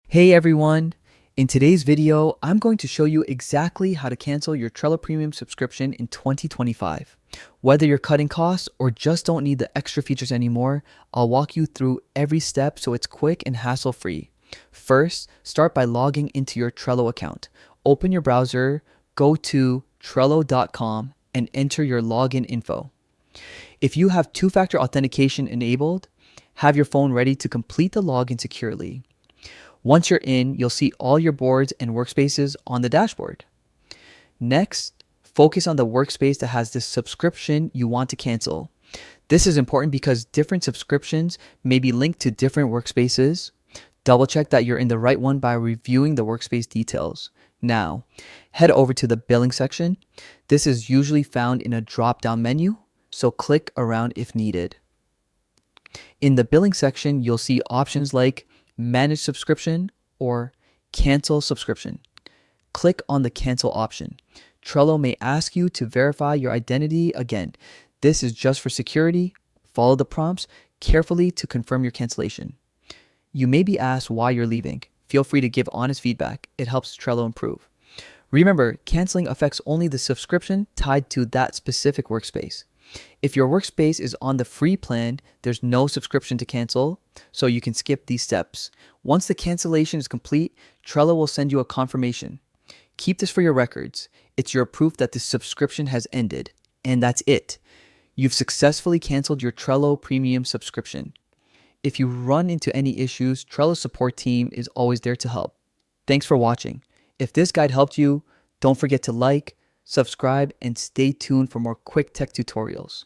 Hey everyone! In today's video, I'm going to show you exactly how to cancel your Trello Premium subscription in 2025. Whether you're cutting costs or just don't need the extra features anymore, I'll walk you through every step so it's quick and hassle-free. First, start by logging into your Trello account. Open your browser, go to Trello.com, and enter your login info. If you have two-factor authentication enabled, have your phone ready to complete the login securely. Once you're in, you'll see all your boards and workspaces on the dashboard. Next, focus on the workspace that has the subscription you want to cancel. This is important because different subscriptions may be linked to different workspaces. Double check that you're in the right one by reviewing the workspace details. Now, head over to the billing section. This is usually found in a drop-down menu, so click around if needed. In the billing section, you'll see options like Manage subscription or Cancel subscription. Click on the Cancel option. Trello may ask you to verify your identity again. This is just for security. Follow the prompts carefully to confirm your cancellation. You may be asked why you're leaving. Feel free to give honest feedback. It helps Trello improve. Remember, canceling affects only the subscription tied to that specific workspace. If your workspace is on the free plan, there's no subscription to cancel, so you can skip these steps. Once the cancellation is complete, Trello will send you a confirmation. Keep this for your records. It's your proof that the subscription has ended. And that's it. You've successfully canceled your Trello Premium subscription. If you run into any issues, Trello's support team is always there to help. Thanks for watching. If this guide helped you, don't forget to like, subscribe, and stay tuned for more quick tech tutorials.